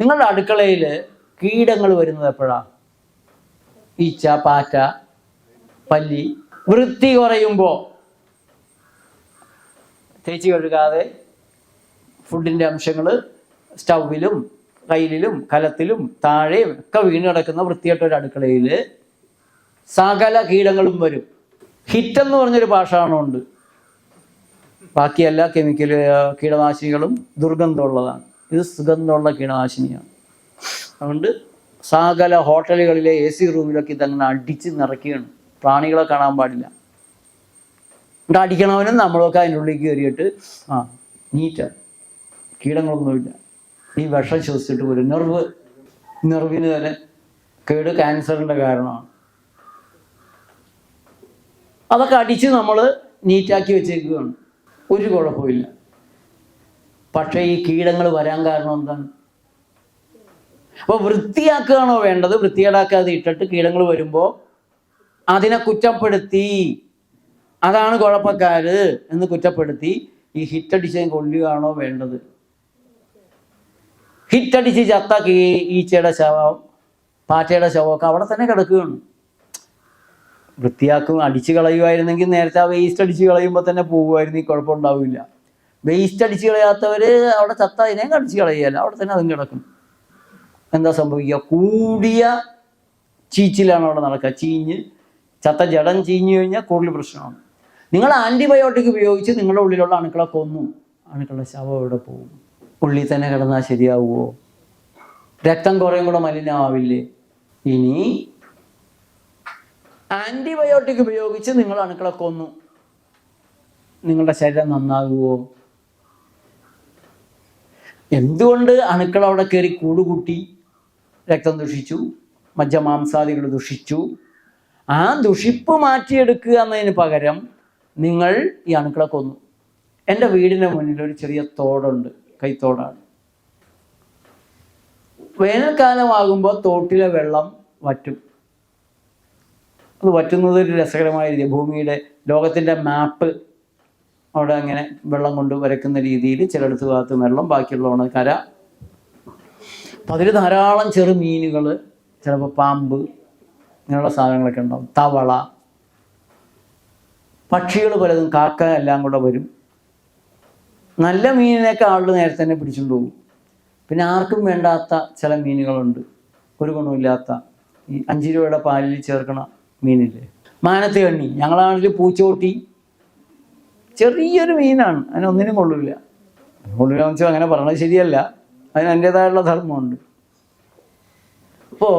നിങ്ങളുടെ അടുക്കളയിൽ കീടങ്ങൾ വരുന്നത് എപ്പോഴാണ്? ഈച്ച, പാറ്റ, പല്ലി. വൃത്തി കുറയുമ്പോൾ തേച്ച് കഴുകാതെ ഫുഡിൻ്റെ അംശങ്ങൾ സ്റ്റൗവിലും കയ്യിലും കലത്തിലും താഴെയും ഒക്കെ വീണ് കിടക്കുന്ന വൃത്തിയായിട്ടൊരു അടുക്കളയിൽ സകല കീടങ്ങളും വരും. ഹിറ്റെന്ന് പറഞ്ഞൊരു പാഷാണമുണ്ട്. ബാക്കി എല്ലാ കീടനാശിനികളും ദുർഗന്ധമുള്ളതാണ്. ഇത് സുഗന്ധമുള്ള കീടനാശിനിയാണ്. അതുകൊണ്ട് സകല ഹോട്ടലുകളിലെ AC റൂമിലൊക്കെ ഇതങ്ങനെ അടിച്ച് നിറയ്ക്കുകയാണ്. പ്രാണികളെ കാണാൻ പാടില്ല. എന്നിട്ട് അടിക്കണവനും നമ്മളൊക്കെ അതിൻ്റെ ഉള്ളിലേക്ക് കയറിയിട്ട് നീറ്റാണ്, കീടങ്ങളൊന്നുമില്ല. ഈ വിഷം ശ്വസിച്ചിട്ട് പോലും നെർവിന് തന്നെ കേട്, ക്യാൻസറിൻ്റെ കാരണമാണ്. അതൊക്കെ അടിച്ച് നമ്മൾ നീറ്റാക്കി വെച്ചേക്കുകയാണ്. ഒരു കുഴപ്പമില്ല. പക്ഷേ ഈ കീടങ്ങൾ വരാൻ കാരണം എന്താണ്? അപ്പോൾ വൃത്തിയാക്കുകയാണോ വേണ്ടത്? വൃത്തികേടാക്കാതെ ഇട്ടിട്ട് കീടങ്ങൾ വരുമ്പോൾ അതിനെ കുറ്റപ്പെടുത്തി, അതാണ് കുഴപ്പക്കാര് എന്ന് കുറ്റപ്പെടുത്തി ഈ ഹിറ്റടിച്ച് കൊല്ലുകയാണോ വേണ്ടത്? ഹിറ്റടിച്ച് ചത്ത ഈച്ചയുടെ ശവം, പാറ്റയുടെ ശവമൊക്കെ അവിടെ തന്നെ കിടക്കുകയാണ്. വൃത്തിയാക്കും, അടിച്ച് കളയുമായിരുന്നെങ്കിൽ നേരത്തെ ആ വേസ്റ്റ് അടിച്ച് കളയുമ്പോൾ തന്നെ പോകുമായിരുന്നു, ഈ കുഴപ്പമുണ്ടാവില്ല. വേസ്റ്റ് അടിച്ച് കളയാത്തവർ അവിടെ ചത്ത അതിനെയും അടിച്ച് കളയുകയല്ല, അവിടെ തന്നെ അതും കിടക്കും. എന്താ സംഭവിക്കുക? കൂടിയ ചീച്ചിലാണ് അവിടെ നടക്കുക. ചത്ത ജഡം ചീഞ്ഞു കഴിഞ്ഞാൽ കൂടുതൽ പ്രശ്നമാണ്. നിങ്ങൾ ആൻറ്റിബയോട്ടിക് ഉപയോഗിച്ച് നിങ്ങളുടെ ഉള്ളിലുള്ള അണുക്കളെ കൊന്നു, അണുക്കളുടെ ശവം എവിടെ പോകും? ഉള്ളിൽ തന്നെ കിടന്നാൽ ശരിയാവുമോ? രക്തം കുറേയും കൂടെ മലിനമാവില്ലേ? ഇനി ആൻറ്റിബയോട്ടിക് ഉപയോഗിച്ച് നിങ്ങൾ അണുക്കളെ കൊന്നു, നിങ്ങളുടെ ശരീരം നന്നാകുമോ? എന്തുകൊണ്ട് അണുക്കൾ അവിടെ കയറി കൂടുകൂട്ടി രക്തം ദുഷിച്ചു, മജ്ജമാംസാദികൾ ദുഷിച്ചു? ആ ദുഷിപ്പ് മാറ്റിയെടുക്കുക എന്നതിന് പകരം നിങ്ങൾ ഈ അണുക്കളെ കൊന്നു. എൻ്റെ വീടിന് മുന്നിൽ ഒരു ചെറിയ തോടുണ്ട്, കൈത്തോടാണ്. വേനൽക്കാലമാകുമ്പോൾ തോട്ടിലെ വെള്ളം വറ്റും. അത് വറ്റുന്നത് ഒരു രസകരമായ രീതി. ഭൂമിയുടെ ലോകത്തിൻ്റെ മാപ്പ് അവിടെ അങ്ങനെ വെള്ളം കൊണ്ട് വരയ്ക്കുന്ന രീതിയിൽ ചിലയിടത്ത് ഭാഗത്ത് വെള്ളം, ബാക്കിയുള്ളതാണ് കര. അപ്പം അതിൽ ധാരാളം ചെറു മീനുകൾ, ചിലപ്പോൾ പാമ്പ്, ഇങ്ങനെയുള്ള സാധനങ്ങളൊക്കെ ഉണ്ടാവും. തവള, പക്ഷികൾ പലതും, കാക്ക എല്ലാം കൂടെ വരും. നല്ല മീനിനെയൊക്കെ ആളുകൾ നേരത്തെ തന്നെ പിടിച്ചുകൊണ്ട് പോകും. പിന്നെ ആർക്കും വേണ്ടാത്ത ചില മീനുകളുണ്ട്, ഒരു ഗുണമില്ലാത്ത, ഈ 5 രൂപയുടെ പാലിൽ ചേർക്കണ മീനില്ലേ, മാനത്ത് കണ്ണി. ഞങ്ങളാണെങ്കിൽ പൂച്ചോട്ടി, ചെറിയൊരു മീനാണ്, അതിനൊന്നിനും കൊള്ളില്ല. കൊള്ളില്ല എന്ന് വെച്ചാൽ അങ്ങനെ പറഞ്ഞത് ശരിയല്ല, അതിന് അതിൻ്റേതായുള്ള ധർമ്മമുണ്ട്. അപ്പോൾ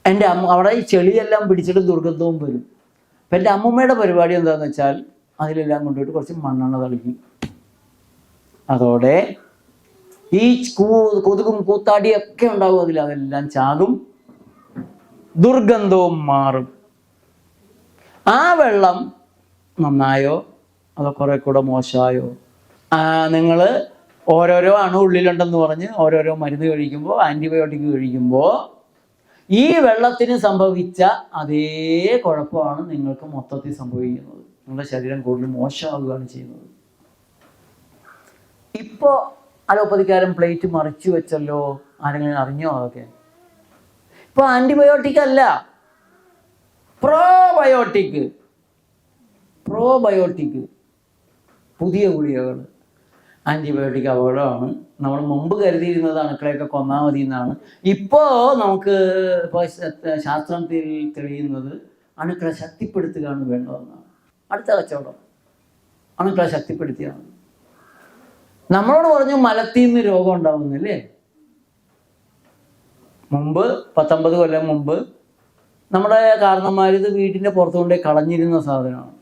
എൻ്റെ അമ്മ അവിടെ ഈ ചെളിയെല്ലാം പിടിച്ചിട്ട് ദുർഗന്ധവും വരും. അപ്പം എൻ്റെ അമ്മൂമ്മയുടെ പരിപാടി എന്താണെന്ന് വെച്ചാൽ അതിലെല്ലാം കൊണ്ടുപോയിട്ട് കുറച്ച് മണ്ണെണ്ണ തളിക്കും. അതോടെ ഈ കൊതുകും കൂത്താടിയൊക്കെ ഉണ്ടാകും അതിൽ, അതെല്ലാം ചാകും, ദുർഗന്ധവും മാറും. ആ വെള്ളം നന്നായോ അതോ കുറെ കൂടെ മോശമായോ? നിങ്ങൾ ഓരോരോ അണു ഉള്ളിലുണ്ടെന്ന് പറഞ്ഞ് ഓരോരോ മരുന്ന് കഴിക്കുമ്പോൾ, ആൻറ്റിബയോട്ടിക് കഴിക്കുമ്പോൾ ഈ വെള്ളത്തിന് സംഭവിച്ച അതേ കുഴപ്പമാണ് നിങ്ങൾക്ക് മൊത്തത്തിൽ സംഭവിക്കുന്നത്. നിങ്ങളുടെ ശരീരം കൂടുതൽ മോശമാവുകയാണ് ചെയ്യുന്നത്. ഇപ്പോൾ അലോപ്പതിക്കാരൻ പ്ലേറ്റ് മറിച്ചു വെച്ചല്ലോ, ആരെങ്കിലും അറിഞ്ഞോ? അതൊക്കെ ഇപ്പോൾ ആൻറ്റിബയോട്ടിക് അല്ല, പ്രോബയോട്ടിക് പുതിയ ഗുളികകൾ. ആൻറ്റിബയോട്ടിക് അപകടമാണ്. നമ്മൾ മുമ്പ് കരുതിയിരുന്നത് അണുക്കളെയൊക്കെ കൊന്നാൽ മതി എന്നാണ്. ഇപ്പോൾ നമുക്ക് ശാസ്ത്രത്തിൽ തെളിയുന്നത് അണുക്കളെ ശക്തിപ്പെടുത്തുകയാണ് വേണ്ടതെന്നാണ്. അടുത്ത കച്ചവടം അണുക്കളെ ശക്തിപ്പെടുത്തിയാണ്. നമ്മളോട് പറഞ്ഞു മലത്തിൽ നിന്ന് രോഗം ഉണ്ടാവുന്നില്ലേ? മുമ്പ് 19 കൊല്ലം മുമ്പ് നമ്മുടെ കാരണന്മാർ ഇത് വീട്ടിൻ്റെ പുറത്തുകൊണ്ടേ കളഞ്ഞിരുന്ന സാധനമാണ്.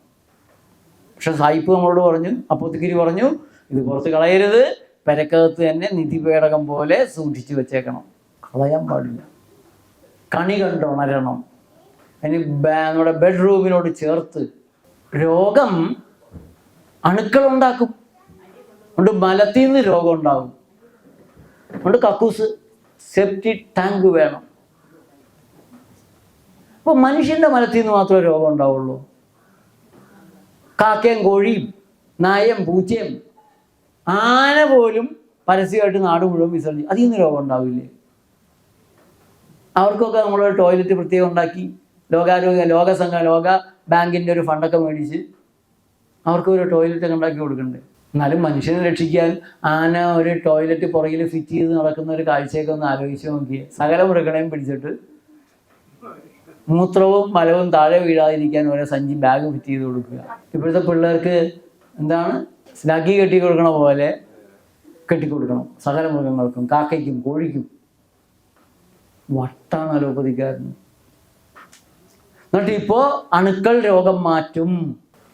പക്ഷെ സായിപ്പ് നമ്മളോട് പറഞ്ഞു, അപ്പോത്തിക്കിരി പറഞ്ഞു, ഇത് പുറത്ത് കളയരുത്, പെരക്കകത്ത് തന്നെ നിധിപേടകം പോലെ സൂക്ഷിച്ചു വെച്ചേക്കണം, കളയാൻ പാടില്ല, കണി കണ്ടുണരണം. അതിന് നമ്മുടെ ബെഡ്റൂമിനോട് ചേർത്ത്. രോഗം അണുക്കളുണ്ടാക്കും, അതുകൊണ്ട് മലത്തിൽ നിന്ന് രോഗം ഉണ്ടാകും. അതുകൊണ്ട് കക്കൂസ്, സെപ്റ്റിക് ടാങ്ക് വേണം. അപ്പോൾ മനുഷ്യൻ്റെ മലത്തിൽ നിന്ന് മാത്രമേ രോഗം ഉണ്ടാവുള്ളൂ. കാക്കയും കോഴിയും നായയും പൂച്ചയും ആന പോലും പരസ്യമായിട്ട് നാട് മുഴുവൻ വിസർജിക്കും, അതിൽ നിന്ന് രോഗം ഉണ്ടാവില്ലേ? അവർക്കൊക്കെ നമ്മൾ ടോയ്ലറ്റ് പ്രത്യേകം ഉണ്ടാക്കി ലോക ബാങ്കിൻ്റെ ഒരു ഫണ്ടൊക്കെ മേടിച്ച് അവർക്ക് ഒരു ടോയ്ലറ്റൊക്കെ ഉണ്ടാക്കി കൊടുക്കണ്ടേ? എന്നാലും മനുഷ്യനെ രക്ഷിക്കാൻ ആന ഒരു ടോയ്ലറ്റ് പുറകിൽ ഫിറ്റ് ചെയ്ത് നടക്കുന്ന ഒരു കാഴ്ചയൊക്കെ ഒന്ന് ആലോചിച്ച് നോക്കിയേ. സകല മൃഗങ്ങളെയും പിടിച്ചിട്ട് മൂത്രവും മലവും താഴെ വീഴാതിരിക്കാൻ ഓരോ സഞ്ചി ബാഗ് ഫിറ്റ് ചെയ്ത് കൊടുക്കുക. ഇപ്പോഴത്തെ പിള്ളേർക്ക് എന്താണ് സ്നാക്കി കെട്ടി കൊടുക്കണ പോലെ കെട്ടിക്കൊടുക്കണം സകല മൃഗങ്ങൾക്കും, കാക്കയ്ക്കും കോഴിക്കും. വട്ടാണ് അലോപ്പതിക്കാരന്. എന്നിട്ട് ഇപ്പോൾ അണുക്കൾ രോഗം മാറ്റും.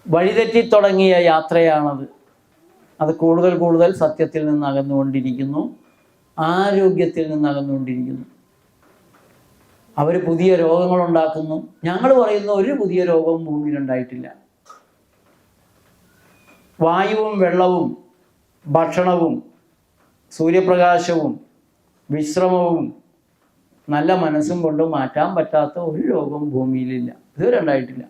വഴിതെറ്റി തുടങ്ങിയ യാത്രയാണത്. അത് കൂടുതൽ കൂടുതൽ സത്യത്തിൽ നിന്ന് അകന്നുകൊണ്ടിരിക്കുന്നു, ആരോഗ്യത്തിൽ നിന്ന് അകന്നുകൊണ്ടിരിക്കുന്നു. അവർ പുതിയ രോഗങ്ങൾ ഉണ്ടാക്കുന്നു. ഞങ്ങൾ പറയുന്ന ഒരു പുതിയ രോഗവും ഭൂമിയിലുണ്ടായിട്ടില്ല. വായുവും വെള്ളവും ഭക്ഷണവും സൂര്യപ്രകാശവും വിശ്രമവും നല്ല മനസ്സും കൊണ്ട് മാറ്റാൻ പറ്റാത്ത ഒരു രോഗവും ഭൂമിയിലില്ല, ഇതുവരെ ഉണ്ടായിട്ടില്ല.